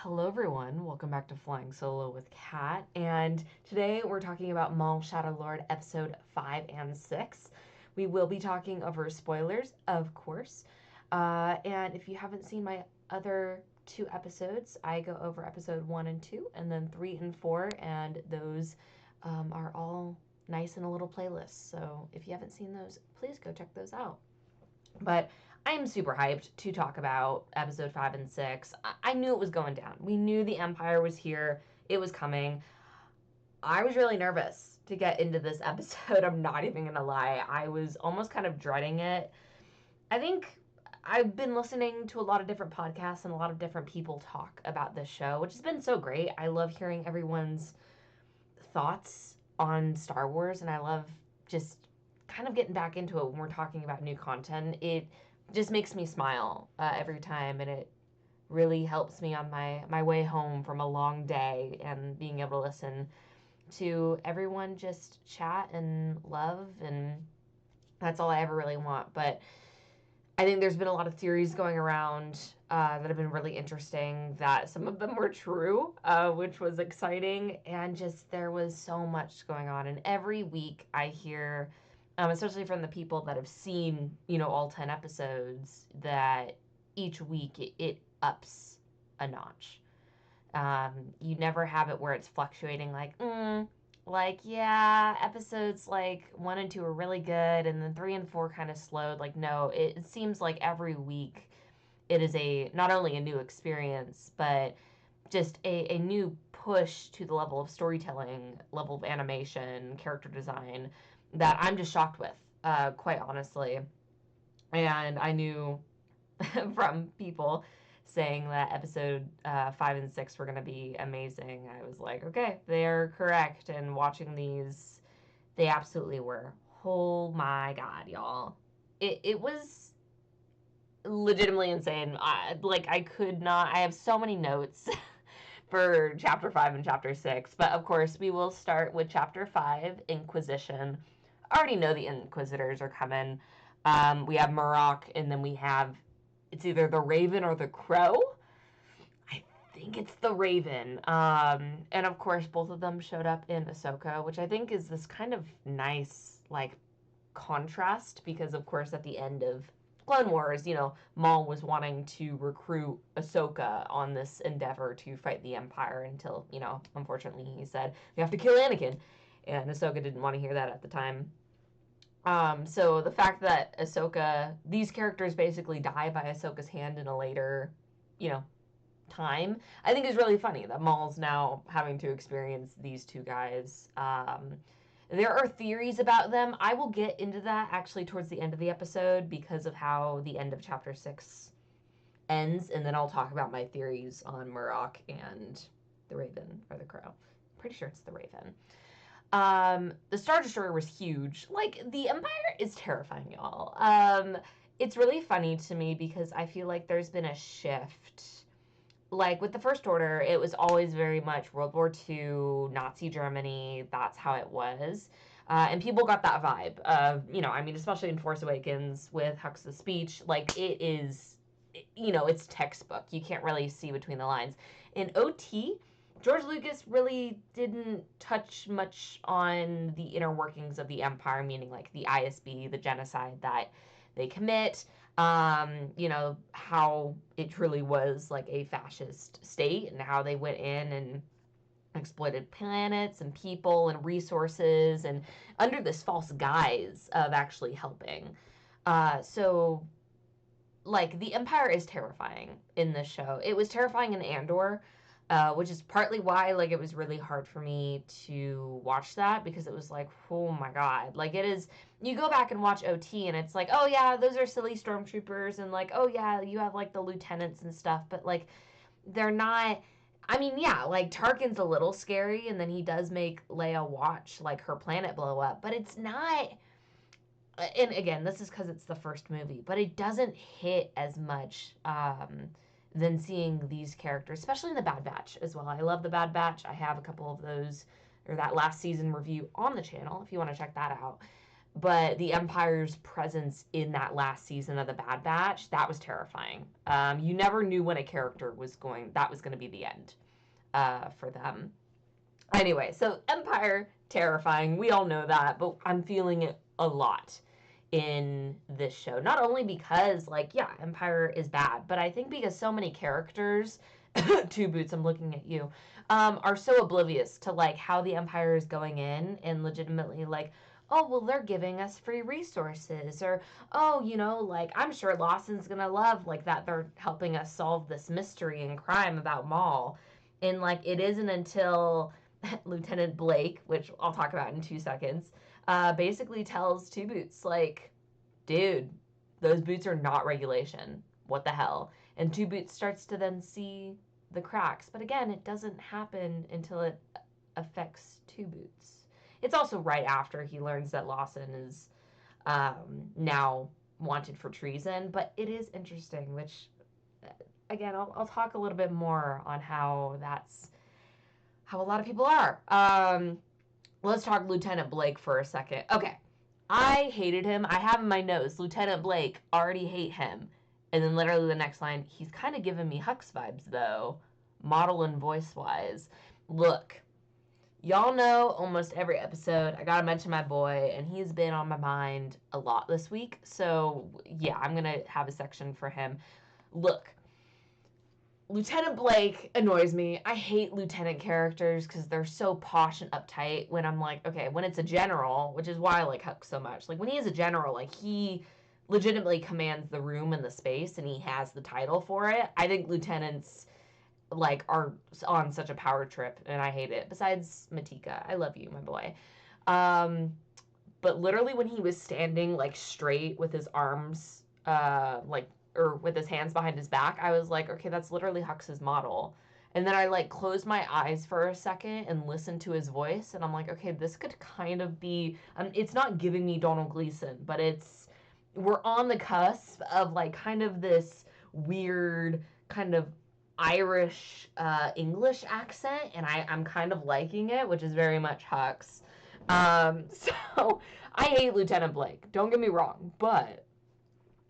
Hello everyone, welcome back to Flying Solo with Kat, and today we're talking about Maul Shadow Lord episode 5 and 6. We will be talking over spoilers, of course, and if you haven't seen my other two episodes, I go over episode 1 and 2, and then 3 and 4, and those are all nice in a little playlist, so if you haven't seen those, please go check those out. But I'm super hyped to talk about episode 5 and 6. I knew it was going down. We knew the Empire was here, it was coming. I was really nervous to get into this episode. I'm not even going to lie. I was almost kind of dreading it. I think I've been listening to a lot of different podcasts and a lot of different people talk about this show, which has been so great. I love hearing everyone's thoughts on Star Wars, and I love just kind of getting back into it when we're talking about new content. It just makes me smile every time, and it really helps me on my way home from a long day and being able to listen to everyone just chat and love, and that's all I ever really want. But I think there's been a lot of theories going around that have been really interesting, that some of them were true, which was exciting. And just there was so much going on. And every week I hear, especially from the people that have seen, all 10 episodes, that each week it ups a notch. You never have it where it's fluctuating like, yeah, episodes like 1 and 2 are really good, and then 3 and 4 kind of slowed. Like, no, it seems like every week it is not only a new experience, but just a new push to the level of storytelling, level of animation, character design that I'm just shocked with, quite honestly. And I knew from people saying that episode 5 and 6 were going to be amazing. I was like, okay, they're correct. And watching these, they absolutely were. Oh my God, y'all. It was legitimately insane. I could not, I have so many notes for chapter 5 and chapter 6. But of course, we will start with chapter 5, Inquisition. I already know the Inquisitors are coming. We have Marok, and then we have, it's either the Raven or the Crow. I think it's the Raven. And of course, both of them showed up in Ahsoka, which I think is this kind of nice, contrast, because of course, at the end of Clone Wars, Maul was wanting to recruit Ahsoka on this endeavor to fight the Empire until, unfortunately he said, we have to kill Anakin. And Ahsoka didn't want to hear that at the time. So the fact that Ahsoka, these characters basically die by Ahsoka's hand in a later, you know, time, I think is really funny that Maul's now having to experience these two guys. There are theories about them. I will get into that actually towards the end of the episode because of how the end of chapter 6 ends, and then I'll talk about my theories on Murrock and the Raven or the Crow. I'm pretty sure it's the Raven. The Star Destroyer was huge. Like, the Empire is terrifying, y'all. It's really funny to me because I feel like there's been a shift. Like, with the First Order, it was always very much World War II, Nazi Germany, that's how it was. And people got that vibe of, especially in Force Awakens with Hux's speech, like, it is, it's textbook. You can't really see between the lines. In OT, George Lucas really didn't touch much on the inner workings of the Empire, meaning like the ISB, the genocide that they commit, how it truly was like a fascist state and how they went in and exploited planets and people and resources and under this false guise of actually helping. So, like, the Empire is terrifying in this show. It was terrifying in Andor, which is partly why, like, it was really hard for me to watch that, because it was like, oh my God. Like, it is, you go back and watch OT and it's like, oh yeah, those are silly stormtroopers, and like, oh yeah, you have like the lieutenants and stuff, but like, they're not, I mean, yeah, like, Tarkin's a little scary, and then he does make Leia watch, like, her planet blow up, but it's not, and again, this is because it's the first movie, but it doesn't hit as much than seeing these characters, especially in the Bad Batch as well. I love the Bad Batch. I have a couple of those, or that last season review on the channel if you want to check that out. but the Empire's presence in that last season of the Bad Batch, that was terrifying. You never knew when a character that was going to be the end for them. Anyway, so Empire, terrifying. We all know that, but I'm feeling it a lot in this show. Not only because, like, yeah, Empire is bad, but I think because so many characters, Two Boots, I'm looking at you, are so oblivious to, like, how the Empire is going in and legitimately, like, oh, well, they're giving us free resources, or, oh, you know, like, I'm sure Lawson's gonna love, like, that they're helping us solve this mystery and crime about Maul. And, like, it isn't until Lieutenant Blake, which I'll talk about in 2 seconds, basically tells Two Boots, like, dude, those boots are not regulation. What the hell? And Two Boots starts to then see the cracks. But again, it doesn't happen until it affects Two Boots. It's also right after he learns that Lawson is now wanted for treason. But it is interesting, which, again, I'll talk a little bit more on how that's how a lot of people are. Let's talk Lieutenant Blake for a second. Okay, I hated him. I have in my notes, Lieutenant Blake, already hate him. And then literally the next line, he's kind of giving me Hux vibes, though, model and voice-wise. Look, y'all know almost every episode, I gotta mention my boy, and he's been on my mind a lot this week. So, yeah, I'm gonna have a section for him. Look, Lieutenant Blake annoys me. I hate lieutenant characters because they're so posh and uptight when I'm like, okay, when it's a general, which is why I like Huck so much. Like, when he is a general, like, he legitimately commands the room and the space and he has the title for it. I think lieutenants, like, are on such a power trip and I hate it. Besides Matika. I love you, my boy. But literally when he was standing, like, straight with his arms, like, or with his hands behind his back, I was like, okay, that's literally Hux's model. And then I, like, closed my eyes for a second and listened to his voice, and I'm like, okay, this could kind of be, it's not giving me Donald Gleason, but we're on the cusp of, like, kind of this weird kind of Irish English accent, and I'm kind of liking it, which is very much Hux. So I hate Lieutenant Blake, don't get me wrong, but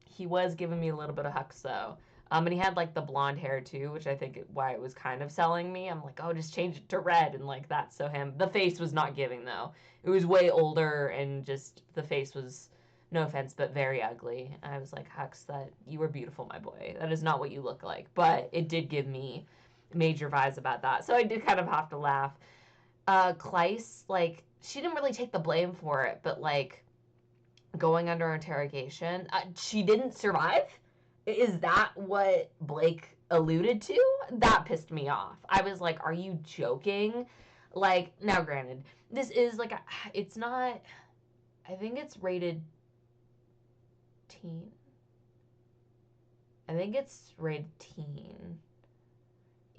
he was giving me a little bit of Hux, though. And he had, like, the blonde hair, too, which I think why it was kind of selling me. I'm like, oh, just change it to red, and, like, that's so him. The face was not giving, though. It was way older, and just the face was, no offense, but very ugly. I was like, Hux, that you were beautiful, my boy. That is not what you look like. But it did give me major vibes about that. So I did kind of have to laugh. Kleiss, like, she didn't really take the blame for it, but, like, going under interrogation. She didn't survive? Is that what Blake alluded to? That pissed me off. I was like, are you joking? Like, now granted, this is like, it's not, I think it's rated teen. I think it's rated teen.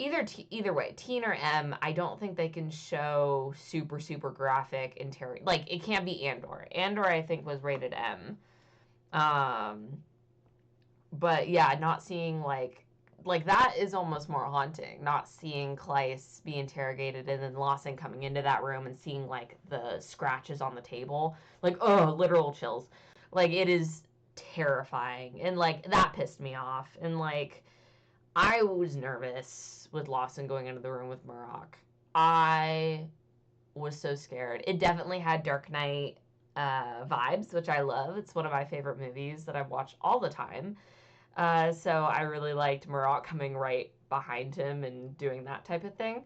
Either way, teen or M, I don't think they can show super graphic interior. Like, it can't be Andor. Andor, I think, was rated M. But yeah, not seeing like that is almost more haunting. Not seeing Kleiss be interrogated and then Lawson coming into that room and seeing like the scratches on the table. Like, oh, literal chills. Like, it is terrifying. And like, that pissed me off. And like, I was nervous with Lawson going into the room with Murrock. I was so scared. It definitely had Dark Knight vibes, which I love. It's one of my favorite movies that I've watched all the time. So I really liked Murrock coming right behind him and doing that type of thing.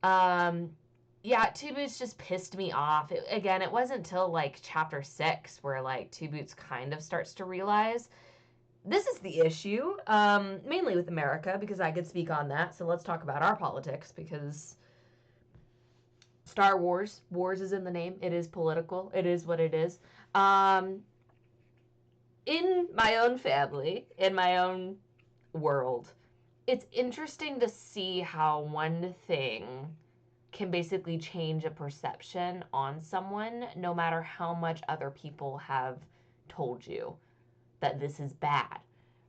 Yeah, Two Boots just pissed me off. Again, it wasn't until like chapter 6 where like Two Boots kind of starts to realize this is the issue, mainly with America, because I could speak on that. So let's talk about our politics, because Star Wars, wars is in the name. It is political. It is what it is. In my own family, in my own world, it's interesting to see how one thing can basically change a perception on someone, no matter how much other people have told you that this is bad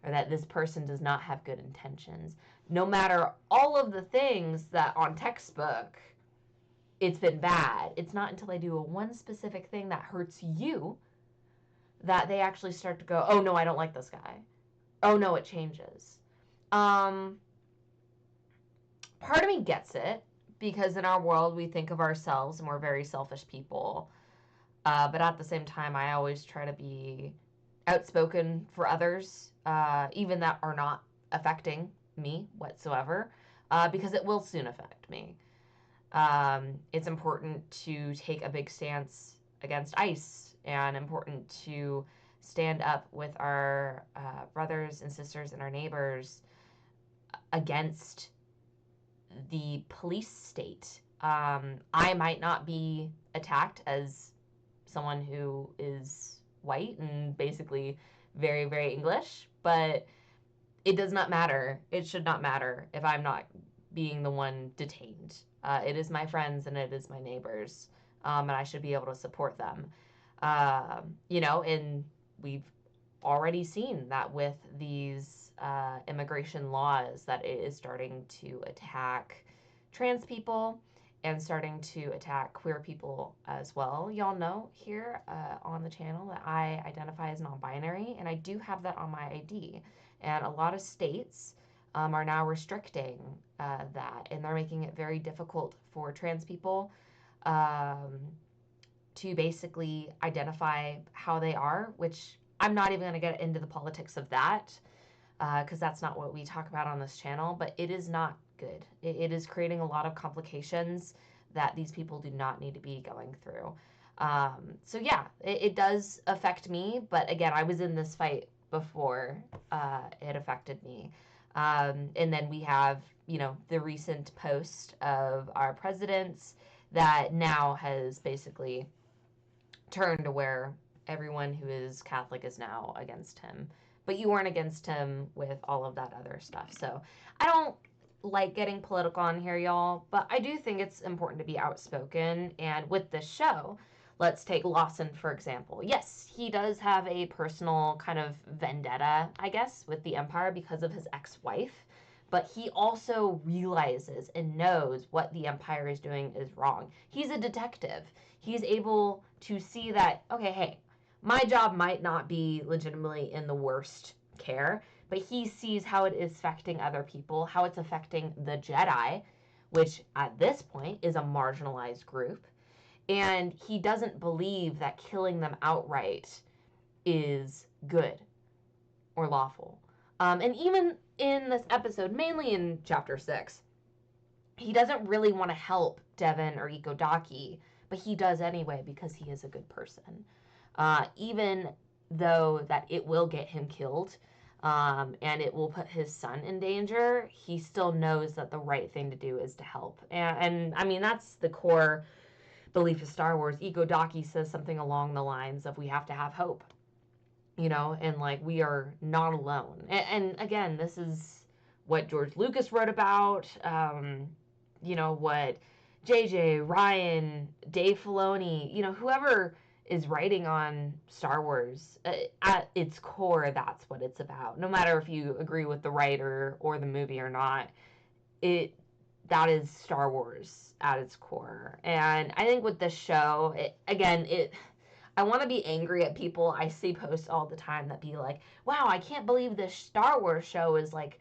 or that this person does not have good intentions. No matter all of the things that on textbook, it's been bad. It's not until I do one specific thing that hurts you that they actually start to go, oh no, I don't like this guy. Oh no, it changes. Part of me gets it, because in our world we think of ourselves and we're very selfish people. But at the same time, I always try to be outspoken for others, even that are not affecting me whatsoever, because it will soon affect me. It's important to take a big stance against ICE, and important to stand up with our brothers and sisters and our neighbors against the police state. I might not be attacked as someone who is white and basically very, very English, but it does not matter. It should not matter if I'm not being the one detained. It is my friends and it is my neighbors, and I should be able to support them. And we've already seen that with these immigration laws, that it is starting to attack trans people and starting to attack queer people as well. Y'all know here on the channel that I identify as non-binary, and I do have that on my ID. And a lot of states are now restricting that, and they're making it very difficult for trans people to basically identify how they are, which I'm not even going to get into the politics of that, because that's not what we talk about on this channel, but it is not good. It is creating a lot of complications that these people do not need to be going through. So yeah, it does affect me, but again, I was in this fight before it affected me. And then we have, the recent post of our president's that now has basically turned to where everyone who is Catholic is now against him. But you weren't against him with all of that other stuff. So I don't like getting political on here, y'all, but I do think it's important to be outspoken. And with this show, let's take Lawson, for example. Yes, he does have a personal kind of vendetta, I guess, with the Empire because of his ex-wife. But he also realizes and knows what the Empire is doing is wrong. He's a detective. He's able to see that, okay, hey, my job might not be legitimately in the worst care, but he sees how it is affecting other people, how it's affecting the Jedi, which at this point is a marginalized group. And he doesn't believe that killing them outright is good or lawful. And even in this episode, mainly in chapter 6, he doesn't really want to help Devin or Ikodaki, but he does anyway because he is a good person. Even though that it will get him killed, and it will put his son in danger, he still knows that the right thing to do is to help. And I mean, that's the core belief of Star Wars. Ikodaki says something along the lines of, we have to have hope, and like, we are not alone. And again, this is what George Lucas wrote about, what JJ, Ryan, Dave Filoni, whoever is writing on Star Wars, at its core, that's what it's about. No matter if you agree with the writer or the movie or not, that is Star Wars at its core. And I think with this show, I want to be angry at people. I see posts all the time that be like, wow, I can't believe this Star Wars show is like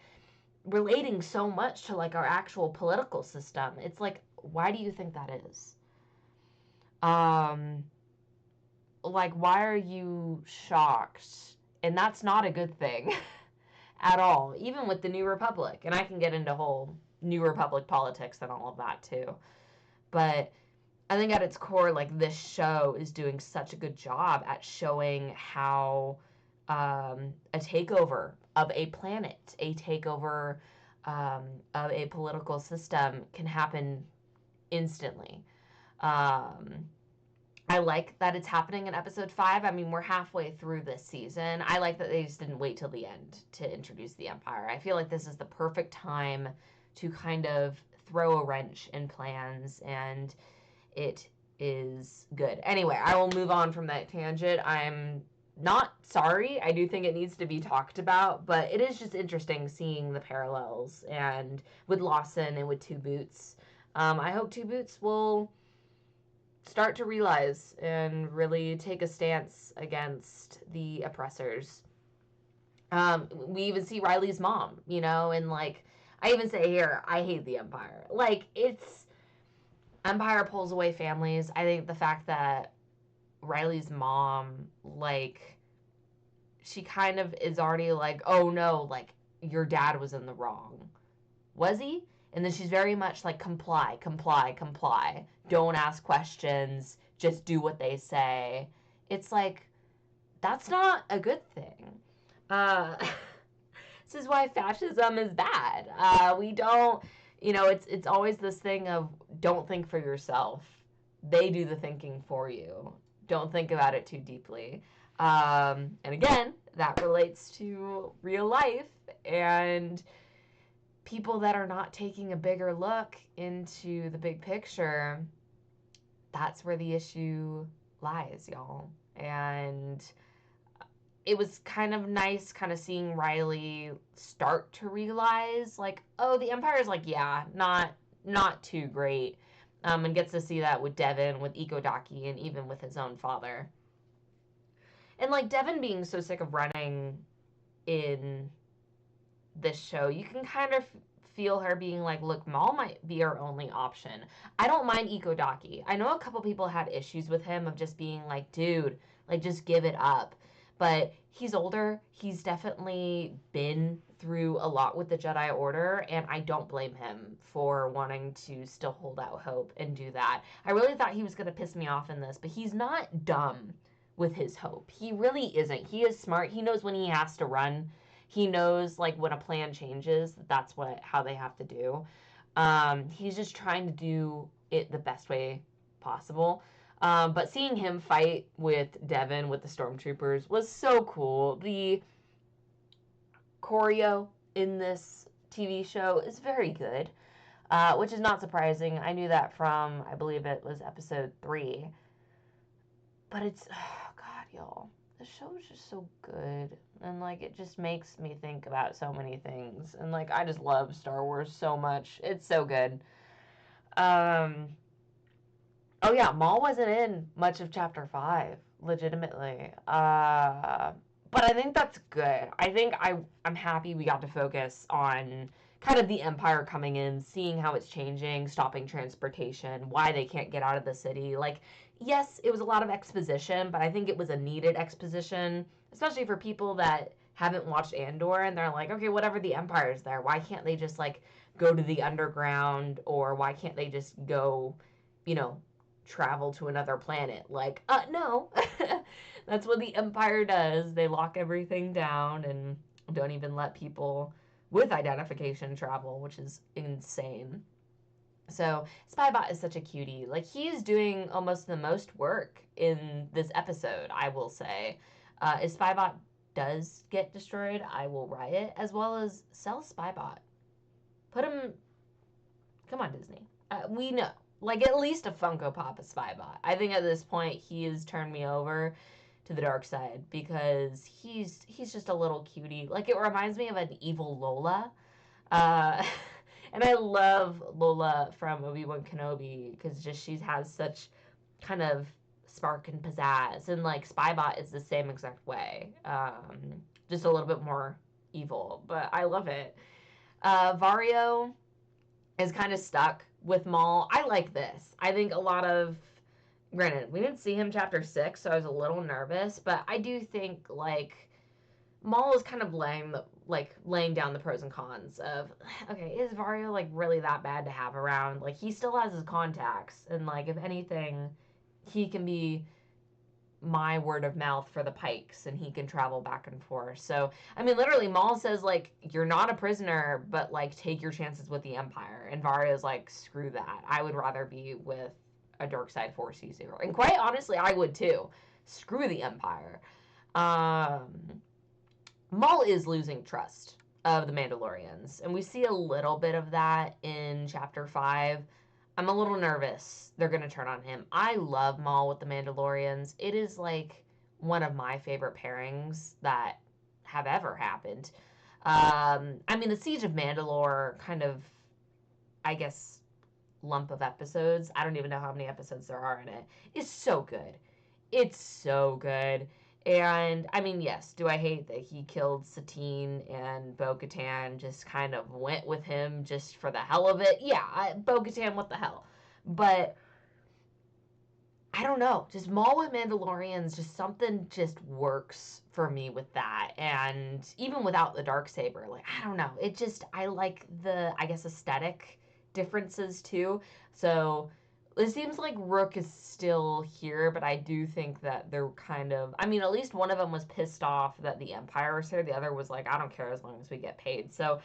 relating so much to like our actual political system. It's like, why do you think that is? Like, why are you shocked? And that's not a good thing at all, even with the New Republic. And I can get into whole New Republic politics and all of that too. But I think at its core, like, this show is doing such a good job at showing how a takeover of a planet, a takeover of a political system can happen instantly. I like that it's happening in episode 5. I mean, we're halfway through this season. I like that they just didn't wait till the end to introduce the Empire. I feel like this is the perfect time to kind of throw a wrench in plans, and it is good. Anyway, I will move on from that tangent. I'm not sorry. I do think it needs to be talked about, but it is just interesting seeing the parallels, and with Lawson and with Two Boots. I hope Two Boots will start to realize and really take a stance against the oppressors. We even see Riley's mom, you know, and like I even say here, I hate the Empire. Like it's Empire pulls away families. I think the fact that Riley's mom, like, she kind of is already like, oh no, like your dad was in the wrong. Was he? And then she's very much like comply, comply, comply. Don't ask questions. Just do what they say. It's like that's not a good thing. Uh, this is why fascism is bad. We don't, you know, it's always this thing of don't think for yourself. They do the thinking for you. Don't think about it too deeply. And again, that relates to real life and people that are not taking a bigger look into the big picture. That's where the issue lies, y'all. And it was kind of nice kind of seeing Riley start to realize like, oh, the Empire's like, yeah, not too great. And gets to see that with Devin, with Ikodaki, and even with his own father. And like Devin being so sick of running in this show, you can kind of feel her being like, look, Maul might be our only option. I don't mind Ikodaki. I know a couple people had issues with him of just being like, dude, like just give it up. But he's older. He's definitely been through a lot with the Jedi Order, and I don't blame him for wanting to still hold out hope and do that. I really thought he was going to piss me off in this, but he's not dumb with his hope. He really isn't. He is smart. He knows when he has to run. He knows like when a plan changes, that's how they have to do. He's just trying to do it the best way possible. But seeing him fight with Devin with the stormtroopers was so cool. The choreo in this TV show is very good, which is not surprising. I knew that from, I believe it was episode 3. But it's, oh God, y'all. The show is just so good. And, like, it just makes me think about so many things. And, like, I just love Star Wars so much. It's so good. Oh, yeah, Maul wasn't in much of Chapter 5, legitimately. But I think that's good. I think I'm happy we got to focus on kind of the Empire coming in, seeing how it's changing, stopping transportation, why they can't get out of the city. Like, yes, it was a lot of exposition, but I think it was a needed exposition, especially for people that haven't watched Andor and they're like, okay, whatever, the Empire's there. Why can't they just, like, go to the underground, or why can't they just go, you know, travel to another planet? Like, no. That's what the Empire does. They lock everything down and don't even let people with identification travel, which is insane. So Spybot is such a cutie. Like, he's doing almost the most work in this episode, I will say. If Spybot does get destroyed, I will riot, as well as sell Spybot. Put him... Come on, Disney. We know. Like, at least a Funko Pop of Spybot. I think at this point, he has turned me over to the dark side, because he's just a little cutie. Like, it reminds me of an evil Lola. And I love Lola from Obi-Wan Kenobi, because just she has such kind of spark and pizzazz. And, like, Spybot is the same exact way. Just a little bit more evil. But I love it. Vario is kind of stuck with Maul. I like this. I think a lot of... Granted, we didn't see him chapter 6, so I was a little nervous. But I do think, like... Maul is kind of laying down the pros and cons of, okay, is Vario, like, really that bad to have around? Like, he still has his contacts, and, like, if anything, he can be my word of mouth for the Pikes, and he can travel back and forth. So, I mean, literally, Maul says, like, you're not a prisoner, but, like, take your chances with the Empire. And Vario's like, screw that. I would rather be with a dark side force user. And quite honestly, I would too. Screw the Empire. Maul is losing trust of the Mandalorians, and we see a little bit of that in Chapter 5. I'm a little nervous they're going to turn on him. I love Maul with the Mandalorians. It is, like, one of my favorite pairings that have ever happened. I mean, the Siege of Mandalore kind of, I guess, lump of episodes, I don't even know how many episodes there are in it, is so good. It's so good. And I mean, yes, do I hate that he killed Satine and Bo-Katan, just kind of went with him just for the hell of it? Yeah, Bo-Katan, what the hell? But I don't know, just Maul with Mandalorians, just something just works for me with that. And even without the Darksaber, like, I don't know, it just, I like the, I guess, aesthetic differences too. So it seems like Rook is still here, but I do think that they're kind of, I mean, at least one of them was pissed off that the Empire was here. The other was like, I don't care as long as we get paid. So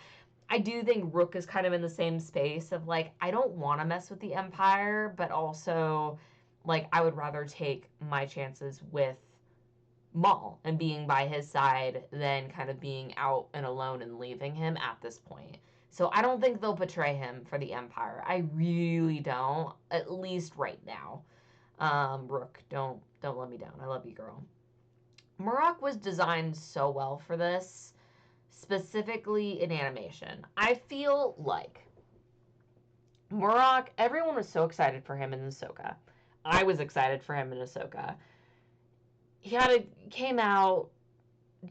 I do think Rook is kind of in the same space of like, I don't want to mess with the Empire, but also like I would rather take my chances with Maul and being by his side than kind of being out and alone and leaving him at this point. So I don't think they'll betray him for the Empire. I really don't, at least right now. Rook, don't let me down. I love you, girl. Murok was designed so well for this, specifically in animation. I feel like Murok, everyone was so excited for him in Ahsoka. I was excited for him in Ahsoka. Came out,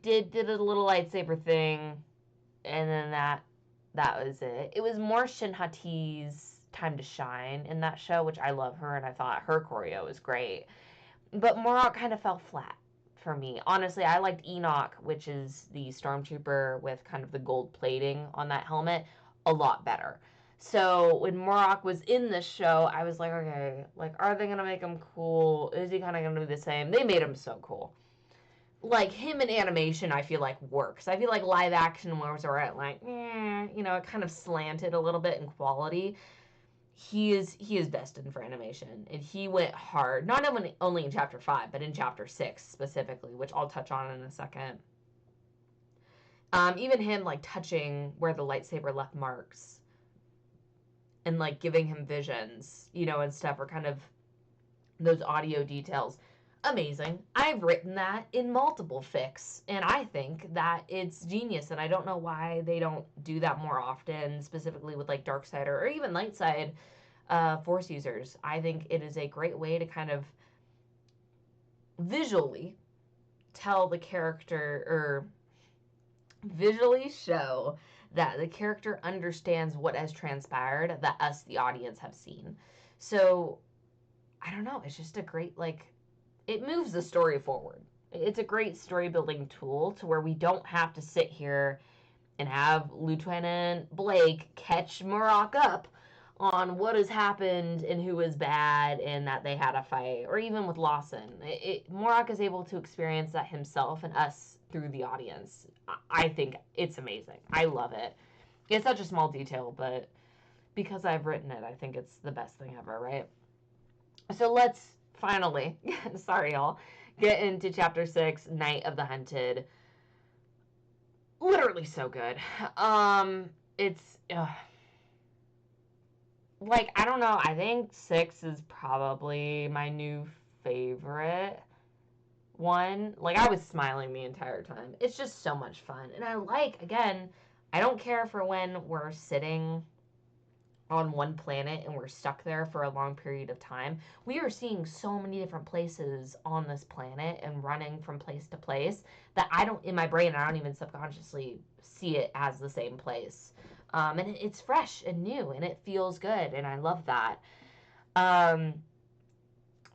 did a little lightsaber thing, and then that was it. It was more Shin Hati's time to shine in that show, which I love her, and I thought her choreo was great. But Morok kind of fell flat for me. Honestly, I liked Enoch, which is the stormtrooper with kind of the gold plating on that helmet, a lot better. So when Morok was in this show, I was like, okay, like, are they gonna make him cool? Is he kind of gonna be the same? They made him so cool. Like him in animation, I feel like works. I feel like live action ones are at like, it kind of slanted a little bit in quality. He is destined for animation, and he went hard. Not only in chapter 5, but in chapter 6 specifically, which I'll touch on in a second. Even him like touching where the lightsaber left marks, and like giving him visions, and stuff, or kind of those audio details. Amazing. I've written that in multiple fics, and I think that it's genius, and I don't know why they don't do that more often, specifically with like Darksider or even Lightside Force users. I think it is a great way to kind of visually tell the character, or visually show that the character understands what has transpired that us, the audience, have seen. So I don't know, it's just a great, like, it moves the story forward. It's a great story building tool to where we don't have to sit here and have Lieutenant Blake catch Murok up on what has happened and who is bad and that they had a fight, or even with Lawson. Murok is able to experience that himself and us through the audience. I think it's amazing. I love it. It's such a small detail, but because I've written it, I think it's the best thing ever, right? So let's finally, sorry y'all, get into chapter 6, Night of the Hunted. Literally so good. It's like, I don't know, I think 6 is probably my new favorite one. Like, I was smiling the entire time. It's just so much fun. And I like, again, I don't care for when we're sitting on one planet and we're stuck there for a long period of time. We are seeing so many different places on this planet and running from place to place that in my brain, I don't even subconsciously see it as the same place. And it's fresh and new and it feels good. And I love that.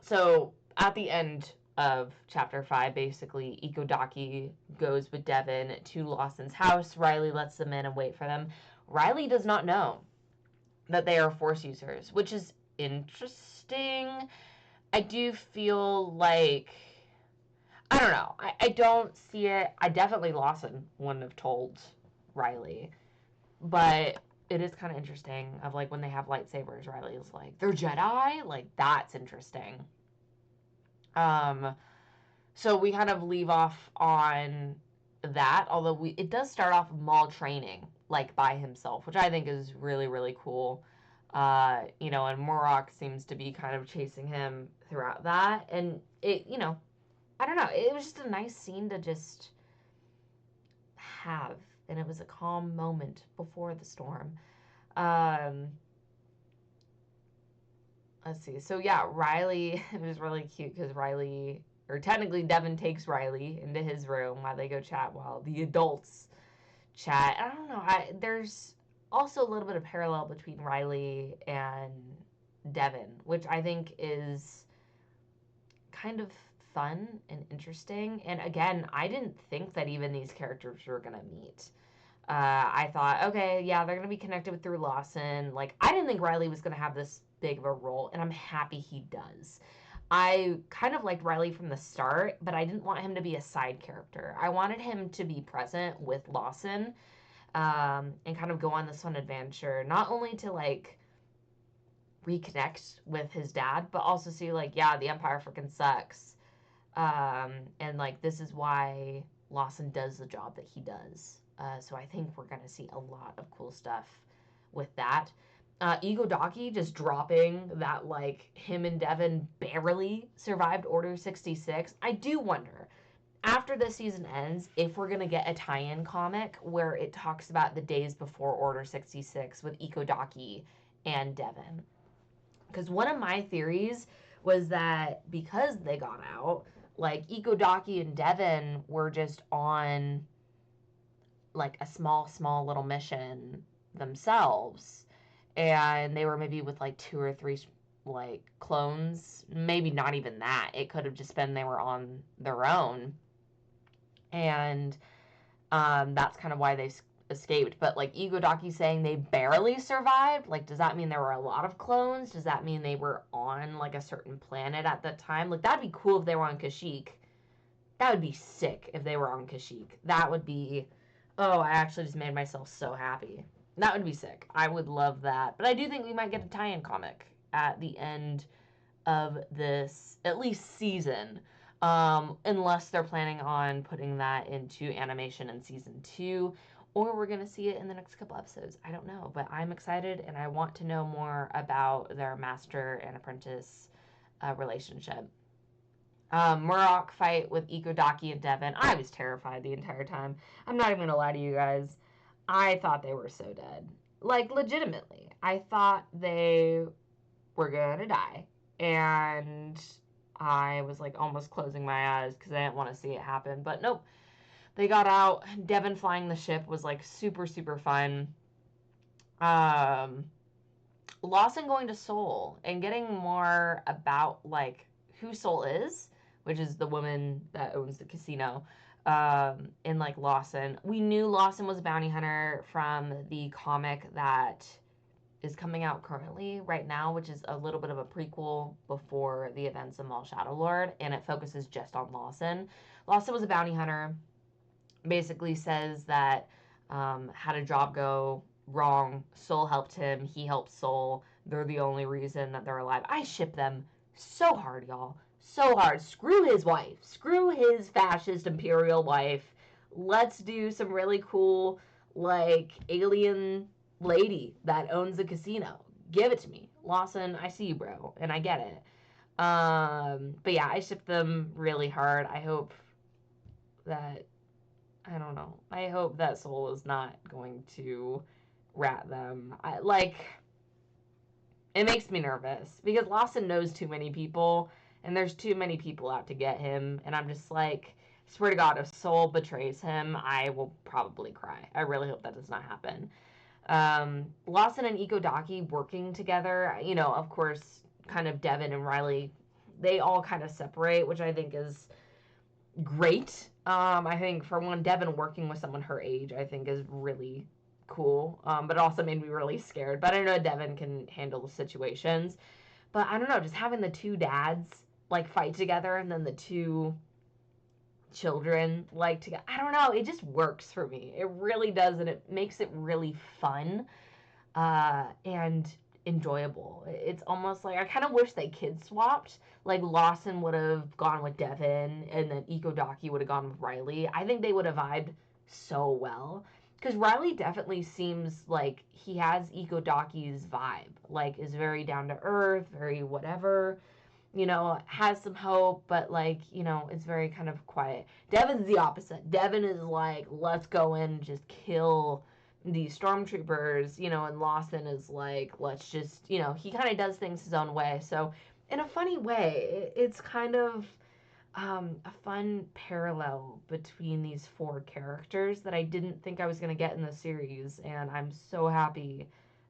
So at the end of chapter 5, basically, Ikodaki goes with Devin to Lawson's house. Riley lets them in and wait for them. Riley does not know that they are Force users, which is interesting. I do feel like, I don't know. I don't see it. Lawson wouldn't have told Riley, but it is kind of interesting of like when they have lightsabers, Riley is like, they're Jedi? Like, that's interesting. So we kind of leave off on that, although it does start off Maul training like by himself, which I think is really, really cool. And Murok seems to be kind of chasing him throughout that. And I don't know. It was just a nice scene to just have. And it was a calm moment before the storm. Let's see. So yeah, Riley, it was really cute because Riley, or technically Devin takes Riley into his room while they go chat while the adults chat. I don't know. There's also a little bit of parallel between Riley and Devin, which I think is kind of fun and interesting. And again, I didn't think that even these characters were gonna meet. I thought, okay, yeah, they're gonna be connected with through Lawson. Like, I didn't think Riley was gonna have this big of a role, and I'm happy he does. I kind of liked Riley from the start, but I didn't want him to be a side character. I wanted him to be present with Lawson, and kind of go on this fun adventure, not only to like reconnect with his dad, but also see like, yeah, the Empire freaking sucks. And like, this is why Lawson does the job that he does. So I think we're going to see a lot of cool stuff with that. Igodaki just dropping that, like, him and Devin barely survived Order 66. I do wonder, after this season ends, if we're going to get a tie-in comic where it talks about the days before Order 66 with Ikodaki and Devin. Because one of my theories was that because they got out, like, Ikodaki and Devin were just on, like, a small little mission themselves. And they were maybe with, like, 2 or 3, like, clones. Maybe not even that. It could have just been they were on their own. And that's kind of why they escaped. But like Igodaki saying they barely survived, like, does that mean there were a lot of clones? Does that mean they were on like a certain planet at that time? Like, that'd be cool if they were on Kashyyyk. That would be sick if they were on Kashyyyk. That would be, oh, I actually just made myself so happy. That would be sick. I would love that. But I do think we might get a tie-in comic at the end of this, at least season, unless they're planning on putting that into animation in season 2, or we're going to see it in the next couple episodes. I don't know, but I'm excited and I want to know more about their master and apprentice relationship. Murrock fight with Ikodaki and Devin. I was terrified the entire time. I'm not even going to lie to you guys. I thought they were so dead. Like, legitimately. I thought they were going to die. And I was like almost closing my eyes because I didn't want to see it happen. But nope, they got out. Devin flying the ship was like super, super fun. Lawson going to Seoul and getting more about like who Seoul is, which is the woman that owns the casino. In like Lawson, we knew Lawson was a bounty hunter from the comic that is coming out currently right now, which is a little bit of a prequel before the events of Maul Shadowlord, and it focuses just on Lawson. Lawson was a bounty hunter, basically says that had a job go wrong, Soul helped him, he helped Soul, they're the only reason that they're alive. I ship them so hard, y'all, so hard. Screw his wife, screw his fascist imperial wife, let's do some really cool, like, alien lady that owns a casino. Give it to me. Lawson, I see you, bro, and I get it. But yeah, I ship them really hard. I hope that, I don't know, I hope that Soul is not going to rat them. It makes me nervous because Lawson knows too many people and there's too many people out to get him, and I'm just like, swear to God, if Soul betrays him, I will probably cry. I really hope that does not happen. Lawson and Ikodaki working together, you know, of course, kind of Devin and Riley, they all kind of separate, which I think is great. I think for one, Devin working with someone her age, I think is really cool. But it also made me really scared. But I know Devin can handle the situations. But I don't know, just having the two dads like fight together and then the two children like together. I don't know, it just works for me. It really does, and it makes it really fun and enjoyable. It's almost like I kind of wish they kid swapped. Like Lawson would have gone with Devin and then Ikodaki would have gone with Riley. I think they would have vibed so well. Because Riley definitely seems like he has Ikodaki's vibe. Like, is very down to earth, very whatever. You know, has some hope, but like, you know, it's very kind of quiet. Devin's the opposite. Devin is like, let's go in and just kill the stormtroopers, and Lawson is like, let's just, he kind of does things his own way. So, in a funny way, it's kind of a fun parallel between these four characters that I didn't think I was going to get in the series, and I'm so happy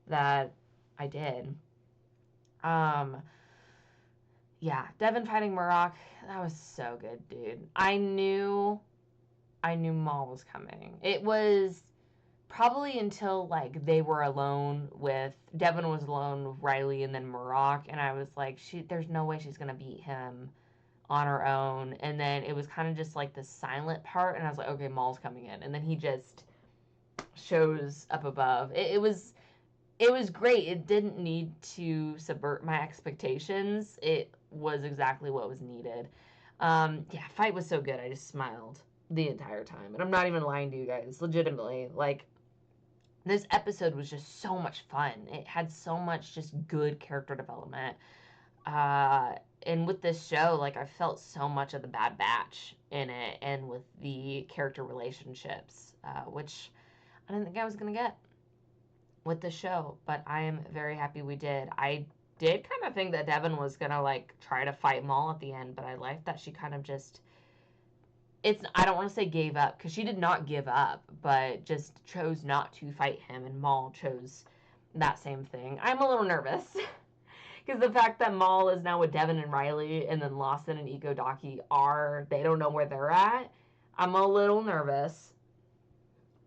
that I did. Um, yeah, Devin fighting Murrock, that was so good, dude. I knew Maul was coming. It was probably until like they were alone with Devin was alone with Riley and then Murrock, and I was like, there's no way she's gonna beat him on her own. And then it was kind of just like the silent part, and I was like, okay, Maul's coming in, and then he just shows up above. It was great. It didn't need to subvert my expectations. It was exactly what was needed. Yeah, fight was so good. I just smiled the entire time, and I'm not even lying to you guys. Legitimately, like, this episode was just so much fun. It had so much just good character development. And with this show, like, I felt so much of the Bad Batch in it, and with the character relationships, which I didn't think I was gonna get with the show, but I am very happy we did. I did kind of think that Devin was gonna like try to fight Maul at the end, but I liked that she kind of just I don't want to say gave up, because she did not give up, but just chose not to fight him, and Maul chose that same thing. I'm a little nervous because the fact that Maul is now with Devin and Riley, and then Lawson and Iko Daki they don't know where they're at. I'm a little nervous,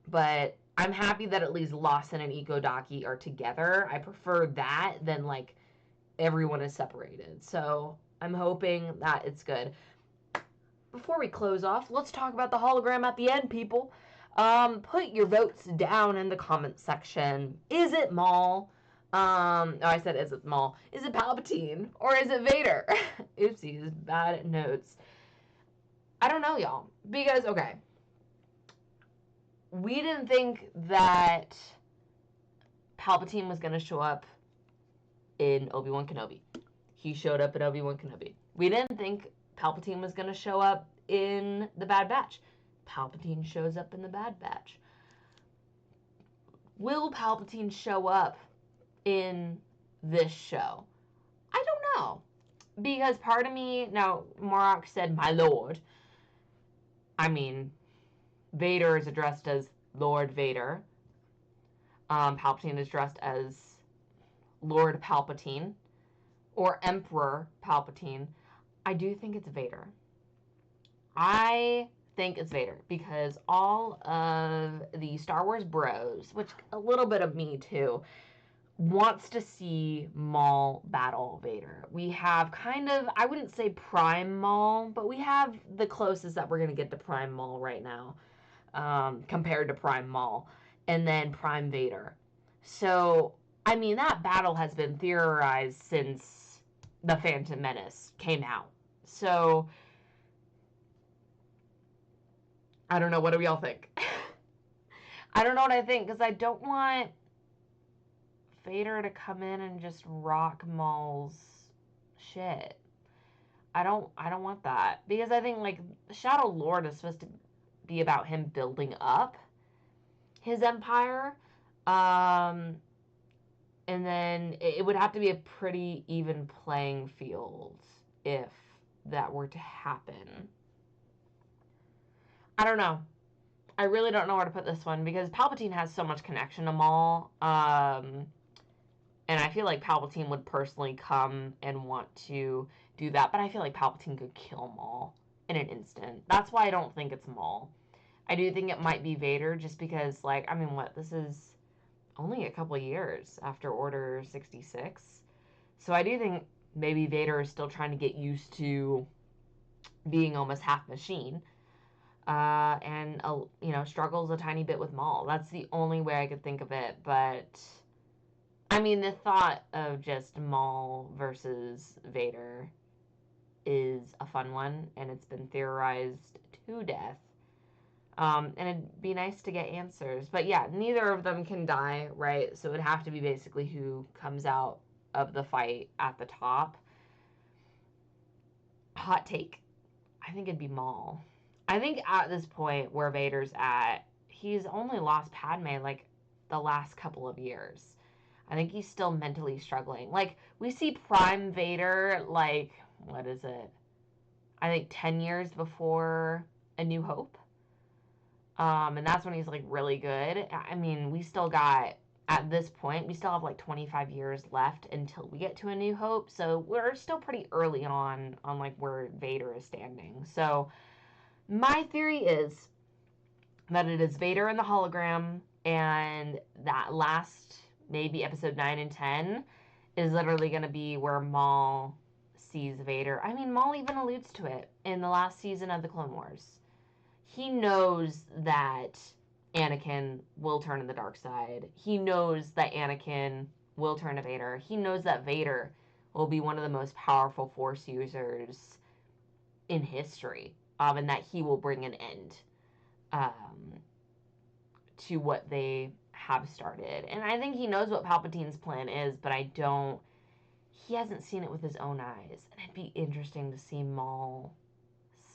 but I'm happy that at least Lawson and Iko Daki are together. I prefer that than like everyone is separated. So I'm hoping that it's good. Before we close off, let's talk about the hologram at the end, people. Put your votes down in the comments section. Is it Maul? I said, is it Maul? Is it Palpatine? Or is it Vader? Oopsies, bad notes. I don't know, y'all. Because, okay, we didn't think that Palpatine was going to show up in Obi-Wan Kenobi. He showed up in Obi-Wan Kenobi. We didn't think Palpatine was going to show up in the Bad Batch. Palpatine shows up in the Bad Batch. Will Palpatine show up in this show? I don't know. Because part of me, now, Morok said, my lord. I mean, Vader is addressed as Lord Vader. Palpatine is dressed as Lord Palpatine or Emperor Palpatine. I do think it's Vader. I think it's Vader because all of the Star Wars bros, which a little bit of me too, wants to see Maul battle Vader. We have kind of, I wouldn't say Prime Maul, but we have the closest that we're going to get to Prime Maul right now, compared to Prime Maul, and then Prime Vader. So, I mean, that battle has been theorized since The Phantom Menace came out. So, I don't know. What do y'all think? I don't know what I think, because I don't want Vader to come in and just rock Maul's shit. I don't want that, because I think like Shadow Lord is supposed to be about him building up his empire, and then it would have to be a pretty even playing field if that were to happen. I don't know. I really don't know where to put this one, because Palpatine has so much connection to Maul, and I feel like Palpatine would personally come and want to do that, but I feel like Palpatine could kill Maul in an instant. That's why I don't think it's Maul. I do think it might be Vader, just because, like, I mean, this is only a couple years after Order 66. So I do think maybe Vader is still trying to get used to being almost half machine, and struggles a tiny bit with Maul. That's the only way I could think of it. But I mean, the thought of just Maul versus Vader is a fun one, and it's been theorized to death. And it'd be nice to get answers. But yeah, neither of them can die, right? So it'd have to be basically who comes out of the fight at the top. Hot take. I think it'd be Maul. I think at this point where Vader's at, he's only lost Padme like the last couple of years. I think he's still mentally struggling. Like, we see Prime Vader, like, what is it? I think 10 years before A New Hope. And that's when he's, like, really good. I mean, we still got, at this point, we still have, like, 25 years left until we get to A New Hope. So we're still pretty early on, like, where Vader is standing. So my theory is that it is Vader in the hologram, and that last, maybe episode 9 and 10, is literally going to be where Maul sees Vader. I mean, Maul even alludes to it in the last season of the Clone Wars. He knows that Anakin will turn to the dark side. He knows that Anakin will turn to Vader. He knows that Vader will be one of the most powerful Force users in history, and that he will bring an end to what they have started. And I think he knows what Palpatine's plan is, but he hasn't seen it with his own eyes. And it'd be interesting to see Maul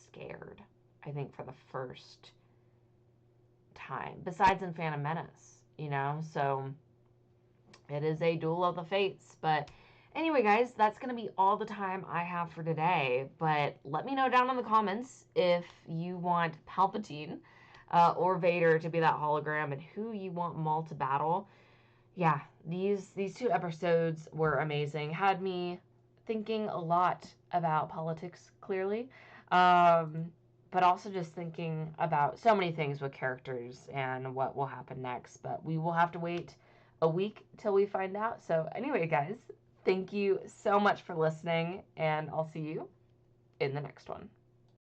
scared, I think, for the first time, besides in Phantom Menace, So it is a duel of the fates. But anyway, guys, that's going to be all the time I have for today. But let me know down in the comments if you want Palpatine or Vader to be that hologram, and who you want Maul to battle. Yeah, these 2 episodes were amazing. Had me thinking a lot about politics, clearly, but also just thinking about so many things with characters and what will happen next. But we will have to wait a week till we find out. So anyway, guys, thank you so much for listening, and I'll see you in the next one.